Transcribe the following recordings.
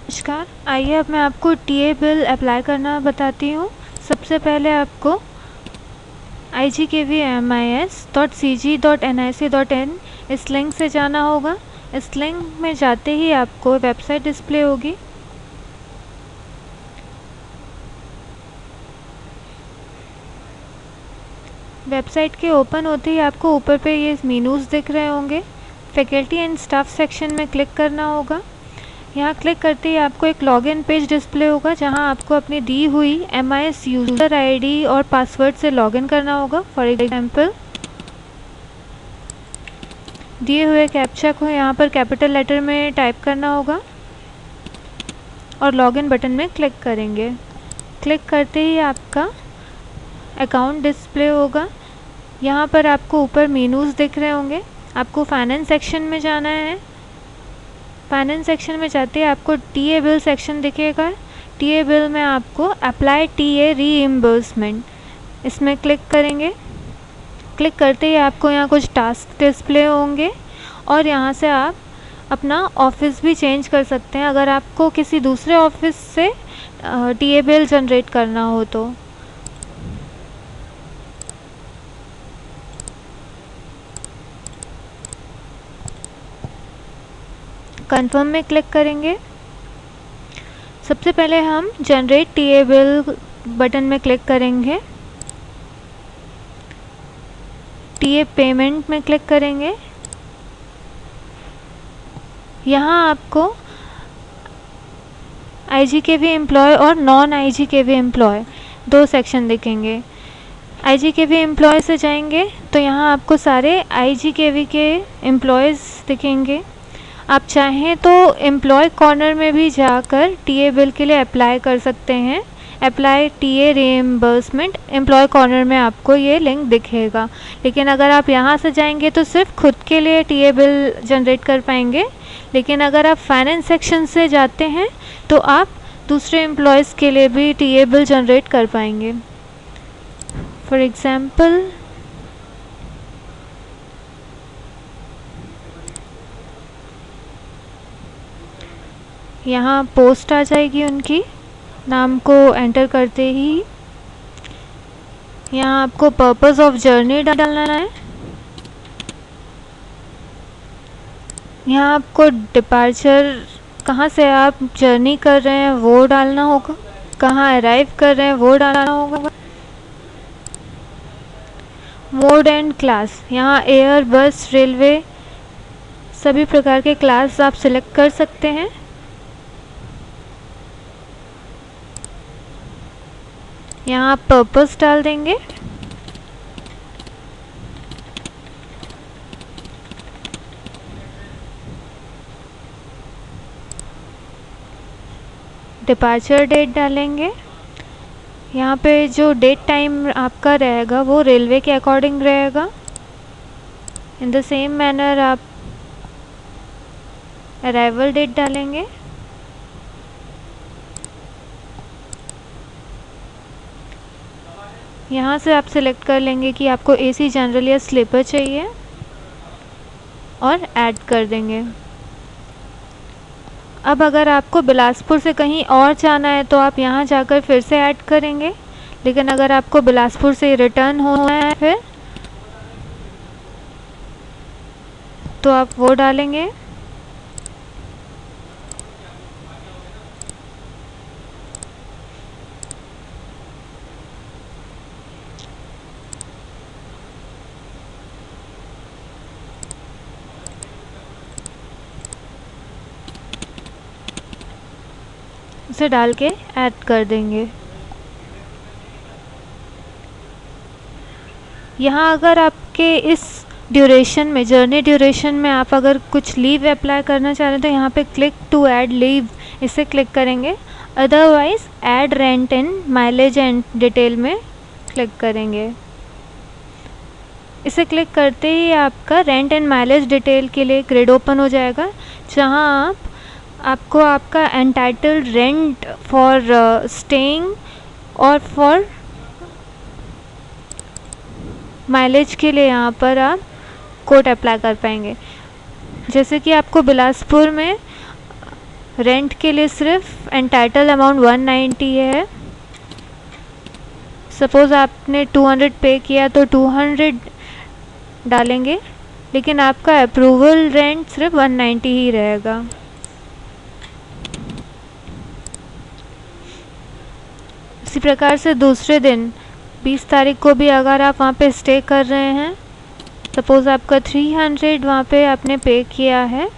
नमस्कार। आइए अब मैं आपको टीए बिल अप्लाई करना बताती हूँ। सबसे पहले आपको igkvmis.cg.nic.in इस लिंक से जाना होगा। इस लिंक में जाते ही आपको वेबसाइट डिस्प्ले होगी। वेबसाइट के ओपन होते ही आपको ऊपर पे ये मेनूज़ दिख रहे होंगे। फैकल्टी एंड स्टाफ सेक्शन में क्लिक करना होगा। यहाँ क्लिक करते ही आपको एक लॉगिन पेज डिस्प्ले होगा, जहाँ आपको अपनी दी हुई MIS यूज़र आईडी और पासवर्ड से लॉगिन करना होगा। फॉर एग्जांपल दिए हुए कैप्चा को यहाँ पर कैपिटल लेटर में टाइप करना होगा और लॉगिन बटन में क्लिक करेंगे। क्लिक करते ही आपका अकाउंट डिस्प्ले होगा। यहाँ पर आपको ऊपर मेनूज़ दिख रहे होंगे। आपको फाइनेंस सेक्शन में जाना है। फाइनेंस सेक्शन में जाते ही आपको टीए बिल सेक्शन दिखेगा। टीए बिल में आपको अप्लाई टीए रीइम्बर्समेंट इसमें क्लिक करेंगे। क्लिक करते ही आपको यहाँ कुछ टास्क डिस्प्ले होंगे और यहाँ से आप अपना ऑफिस भी चेंज कर सकते हैं अगर आपको किसी दूसरे ऑफिस से टीए बिल जनरेट करना हो तो। कंफर्म में क्लिक करेंगे। सबसे पहले हम जनरेट टीए बिल बटन में क्लिक करेंगे। टीए पेमेंट में क्लिक करेंगे। यहाँ आपको IGKV एम्प्लॉय और नॉन IGKV एम्प्लॉय दो सेक्शन दिखेंगे। IGKV एम्प्लॉय से जाएंगे तो यहाँ आपको सारे IGKV के एम्प्लॉयज़ दिखेंगे। आप चाहें तो एम्प्लॉय कॉर्नर में भी जाकर टीए बिल के लिए अप्लाई कर सकते हैं। Apply TA reimbursement employ corner में आपको ये लिंक दिखेगा। लेकिन अगर आप यहाँ से जाएंगे तो सिर्फ खुद के लिए टीए बिल जनरेट कर पाएंगे। लेकिन अगर आप फाइनेंस सेक्शन से जाते हैं तो आप दूसरे एम्प्लॉयज़ के लिए भी टीए बिल जनरेट कर पाएंगे। फॉर एग्ज़ाम्पल यहाँ पोस्ट आ जाएगी उनकी। नाम को एंटर करते ही यहाँ आपको पर्पस ऑफ जर्नी डालना है। यहाँ आपको डिपार्चर कहाँ से आप जर्नी कर रहे हैं वो डालना होगा। कहाँ अराइव कर रहे हैं वो डालना होगा। मोड एंड क्लास, यहाँ एयर, बस, रेलवे सभी प्रकार के क्लास आप सिलेक्ट कर सकते हैं। यहाँ आप पर्पस डाल देंगे। डिपार्चर डेट डालेंगे। यहाँ पे जो डेट टाइम आपका रहेगा वो रेलवे के अकॉर्डिंग रहेगा। इन द सेम मैनर आप अराइवल डेट डालेंगे। यहाँ से आप सिलेक्ट कर लेंगे कि आपको AC जनरल या स्लीपर चाहिए और ऐड कर देंगे। अब अगर आपको बिलासपुर से कहीं और जाना है तो आप यहाँ जाकर फिर से ऐड करेंगे। लेकिन अगर आपको बिलासपुर से रिटर्न होना है फिर तो आप वो डालेंगे। उसे डाल के ऐड कर देंगे। यहाँ अगर आपके इस ड्यूरेशन में, जर्नी ड्यूरेशन में आप अगर कुछ लीव अप्लाई करना चाह रहे हैं तो यहाँ पे क्लिक टू ऐड लीव इसे क्लिक करेंगे। Otherwise add rent and mileage and detail में क्लिक करेंगे। इसे क्लिक करते ही आपका रेंट एंड माइलेज डिटेल के लिए ग्रिड ओपन हो जाएगा, जहाँ आपको आपका एंटाइटल्ड रेंट फॉर स्टेइंग और फॉर माइलेज के लिए यहाँ पर आप कोड अप्लाई कर पाएंगे। जैसे कि आपको बिलासपुर में रेंट के लिए सिर्फ एंटाइटल अमाउंट 190 है। सपोज़ आपने 200 पे किया तो 200 डालेंगे, लेकिन आपका अप्रूवल रेंट सिर्फ 190 ही रहेगा। इसी प्रकार से दूसरे दिन 20 तारीख को भी अगर आप वहाँ पे स्टे कर रहे हैं, सपोज़ आपका 300 वहाँ पे आपने पे किया है,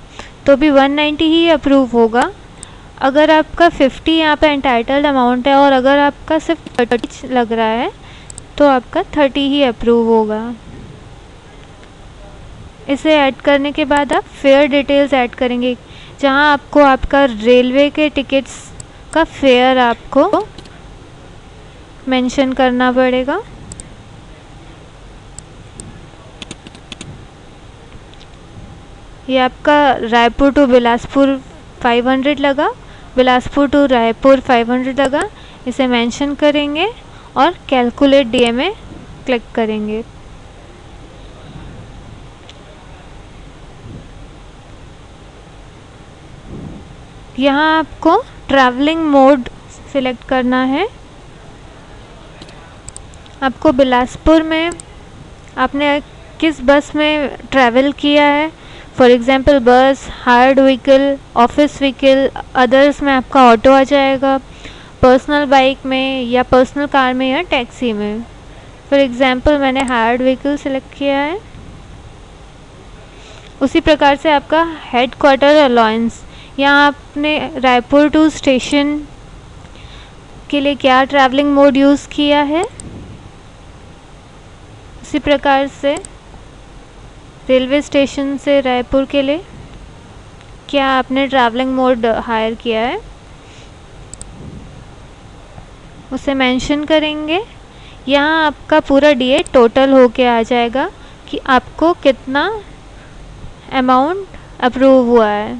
तो भी 190 ही अप्रूव होगा। अगर आपका 50 यहाँ पे एंटाइटल्ड अमाउंट है और अगर आपका सिर्फ 30 लग रहा है तो आपका 30 ही अप्रूव होगा। इसे ऐड करने के बाद आप फेयर डिटेल्स ऐड करेंगे, जहाँ आपको आपका रेलवे के टिकट्स का फेयर आपको मेंशन करना पड़ेगा। ये आपका रायपुर टू बिलासपुर 500 लगा, बिलासपुर टू रायपुर 500 लगा। इसे मेंशन करेंगे और कैलकुलेट डीए में क्लिक करेंगे। यहाँ आपको ट्रैवलिंग मोड सिलेक्ट करना है। आपको बिलासपुर में आपने किस बस में ट्रैवल किया है, फॉर एग्ज़ाम्पल बस, hired vehicle, office vehicle, others में आपका ऑटो आ जाएगा, पर्सनल बाइक में या पर्सनल कार में या टैक्सी में। फॉर एग्ज़ाम्पल मैंने हायर्ड व्हीकल सिलेक्ट किया है। उसी प्रकार से आपका हेड क्वार्टर अलाउंस, यहाँ आपने रायपुर टू स्टेशन के लिए क्या ट्रैवलिंग मोड यूज़ किया है। उसी प्रकार से रेलवे स्टेशन से रायपुर के लिए क्या आपने ट्रैवलिंग मोड हायर किया है, उसे मेंशन करेंगे। यहाँ आपका पूरा डीए टोटल होके आ जाएगा कि आपको कितना अमाउंट अप्रूव हुआ है।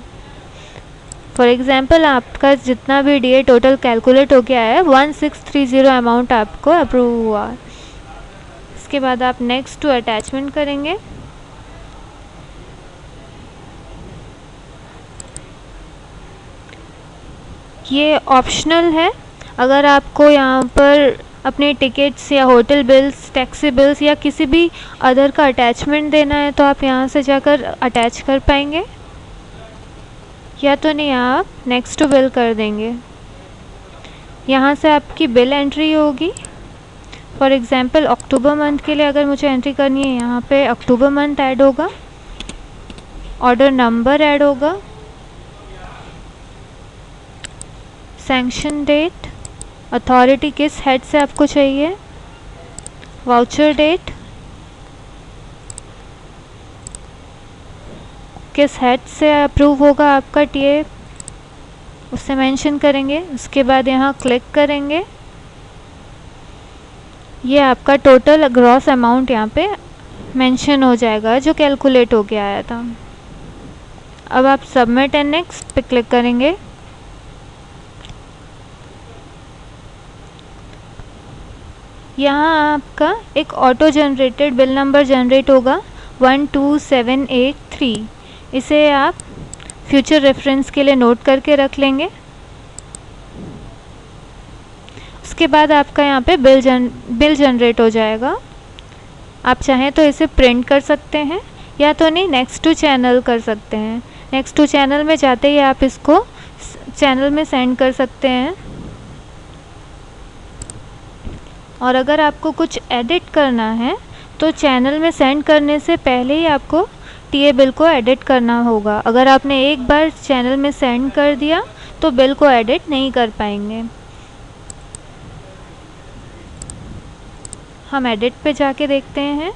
फॉर एग्ज़ाम्पल आपका जितना भी डीए टोटल कैलकुलेट होके आया है 1630 अमाउंट आपको अप्रूव हुआ। इसके बाद आप नेक्स्ट टू अटैचमेंट करेंगे। ये ऑप्शनल है, अगर आपको यहाँ पर अपने टिकट्स या होटल बिल्स, टैक्सी बिल्स या किसी भी अदर का अटैचमेंट देना है तो आप यहाँ से जाकर अटैच कर पाएंगे, या तो नहीं आप नेक्स्ट टू बिल कर देंगे। यहाँ से आपकी बिल एंट्री होगी। फॉर एग्ज़ाम्पल अक्टूबर मंथ के लिए अगर मुझे एंट्री करनी है, यहाँ पे अक्टूबर मंथ ऐड होगा, ऑर्डर नंबर ऐड होगा, सैंक्शन डेट, अथॉरिटी किस हेड से आपको चाहिए, वाउचर डेट किस हेड से अप्रूव होगा आपका टीए, उसे मेंशन करेंगे। उसके बाद यहाँ क्लिक करेंगे। ये आपका टोटल ग्रॉस अमाउंट यहाँ पे मेंशन हो जाएगा जो कैलकुलेट हो के आया था। अब आप सबमिट एंड नेक्स्ट पे क्लिक करेंगे। यहाँ आपका एक auto generated bill number generate होगा 12783। इसे आप फ्यूचर रेफरेंस के लिए नोट करके रख लेंगे। उसके बाद आपका यहाँ पे बिल जनरेट हो जाएगा। आप चाहें तो इसे प्रिंट कर सकते हैं या तो नहीं नेक्स्ट टू चैनल कर सकते हैं। नेक्स्ट टू चैनल में जाते ही आप इसको चैनल में सेंड कर सकते हैं। और अगर आपको कुछ एडिट करना है तो चैनल में सेंड करने से पहले ही आपको टीए बिल को एडिट करना होगा। अगर आपने एक बार चैनल में सेंड कर दिया तो बिल को एडिट नहीं कर पाएंगे। हम एडिट पे जाके देखते हैं,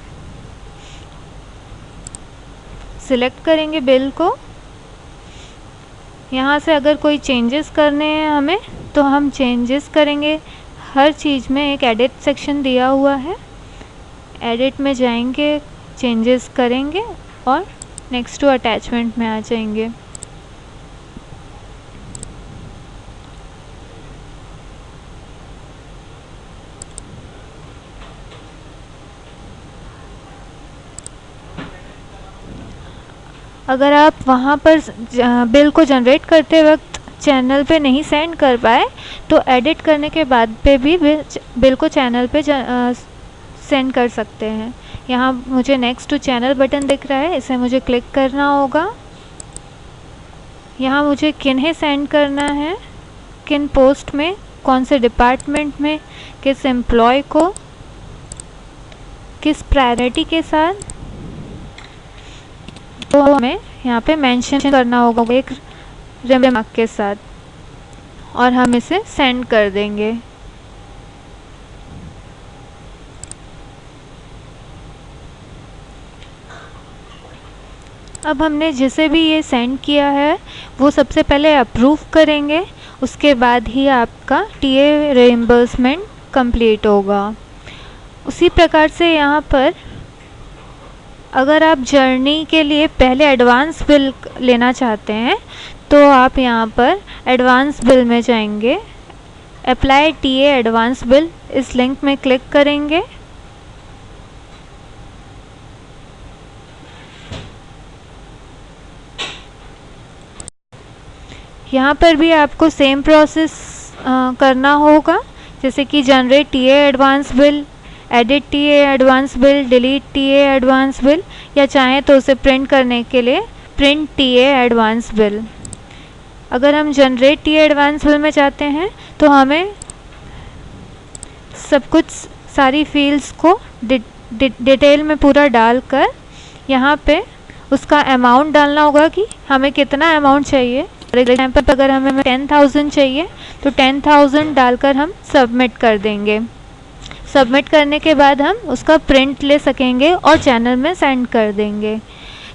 सिलेक्ट करेंगे बिल को। यहाँ से अगर कोई चेंजेस करने हैं हमें तो हम चेंजेस करेंगे। हर चीज़ में एक एडिट सेक्शन दिया हुआ है, एडिट में जाएंगे, चेंजेस करेंगे और नेक्स्ट टू अटैचमेंट में आ जाएंगे। अगर आप वहाँ पर बिल को जनरेट करते वक्त चैनल पे नहीं सेंड कर पाए तो एडिट करने के बाद पे भी बिल को चैनल पे सेंड कर सकते हैं। यहाँ मुझे नेक्स्ट टू चैनल बटन दिख रहा है, इसे मुझे क्लिक करना होगा। यहाँ मुझे किन्हें सेंड करना है, किन पोस्ट में, कौन से डिपार्टमेंट में, किस एम्प्लॉय को, किस प्रायोरिटी के साथ, तो हमें यहाँ पे मेंशन करना होगा एक रिमार्क के साथ, और हम इसे सेंड कर देंगे। अब हमने जिसे भी ये सेंड किया है वो सबसे पहले अप्रूव करेंगे, उसके बाद ही आपका टीए रिइंबर्समेंट कंप्लीट होगा। उसी प्रकार से यहाँ पर अगर आप जर्नी के लिए पहले एडवांस बिल लेना चाहते हैं तो आप यहाँ पर एडवांस बिल में जाएंगे, अप्लाई टीए एडवांस बिल, इस लिंक में क्लिक करेंगे। यहाँ पर भी आपको सेम प्रोसेस करना होगा, जैसे कि generate TA advance bill, edit TA advance bill, delete TA advance bill, या चाहें तो उसे प्रिंट करने के लिए प्रिंट टीए एडवांस बिल। अगर हम जनरेट टीए एडवांस बिल में चाहते हैं तो हमें सब कुछ सारी फील्ड्स को डिटेल में पूरा डालकर यहाँ पे उसका अमाउंट डालना होगा कि हमें कितना अमाउंट चाहिए। फॉर एग्जाम्पल अगर हमें 10,000 चाहिए तो 10,000 डालकर हम सबमिट कर देंगे। सबमिट करने के बाद हम उसका प्रिंट ले सकेंगे और चैनल में सेंड कर देंगे।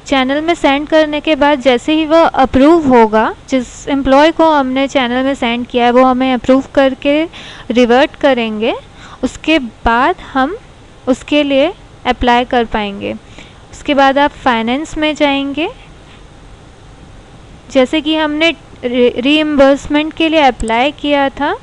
चैनल में सेंड करने के बाद जैसे ही वह अप्रूव होगा, जिस एम्प्लॉय को हमने चैनल में सेंड किया है वो हमें अप्रूव करके रिवर्ट करेंगे, उसके बाद हम उसके लिए अप्लाई कर पाएंगे। उसके बाद आप फाइनेंस में जाएंगे, जैसे कि हमने रीइंबर्समेंट के लिए अप्लाई किया था,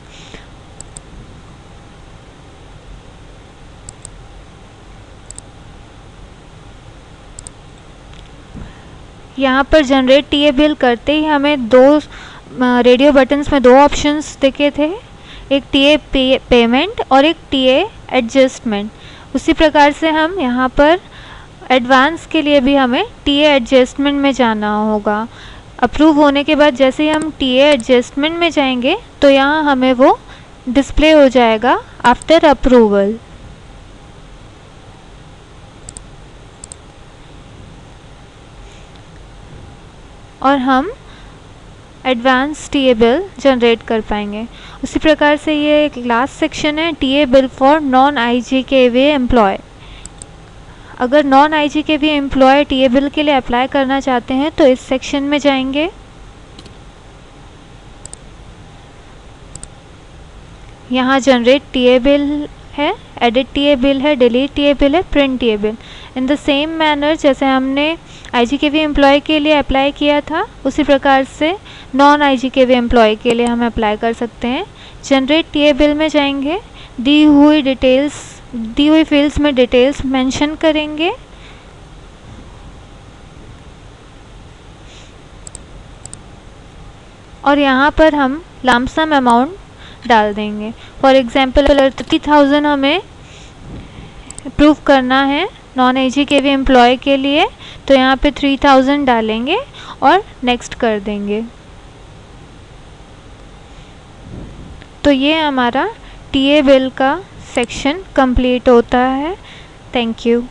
यहाँ पर जनरेट टीए बिल करते ही हमें दो रेडियो बटन्स में दो ऑप्शंस दिखे थे, एक टीए पेमेंट और एक टीए एडजस्टमेंट। उसी प्रकार से हम यहाँ पर एडवांस के लिए भी हमें टीए एडजस्टमेंट में जाना होगा। अप्रूव होने के बाद जैसे ही हम टीए एडजस्टमेंट में जाएंगे तो यहाँ हमें वो डिस्प्ले हो जाएगा आफ्टर अप्रूवल। और हम एडवांस टीए बिल जनरेट कर पाएंगे। उसी प्रकार से ये एक लास्ट सेक्शन है, TA bill for non IGKV employ. अगर non IGKV employ TA bill के लिए अप्लाई करना चाहते हैं तो इस सेक्शन में जाएंगे। यहाँ जनरेट टीए बिल है, एडिट टीए बिल है, डिलीट टीए बिल है, print TA bill. In the same manner जैसे हमने आईजीकेवी एम्प्लॉय के लिए अप्लाई किया था उसी प्रकार से नॉन आईजीकेवी एम्प्लॉय के लिए हम अप्लाई कर सकते हैं। जनरेट टीए बिल में जाएंगे, दी हुई फील्ड्स में डिटेल्स मेंशन करेंगे और यहाँ पर हम लमसम अमाउंट डाल देंगे। फॉर एग्जांपल 30,000 हमें अप्रूव करना है नॉन आईजीकेवी एम्प्लॉय के लिए, तो यहाँ पे 3,000 डालेंगे और नेक्स्ट कर देंगे। तो ये हमारा टीए बिल का सेक्शन कंप्लीट होता है। Thank you.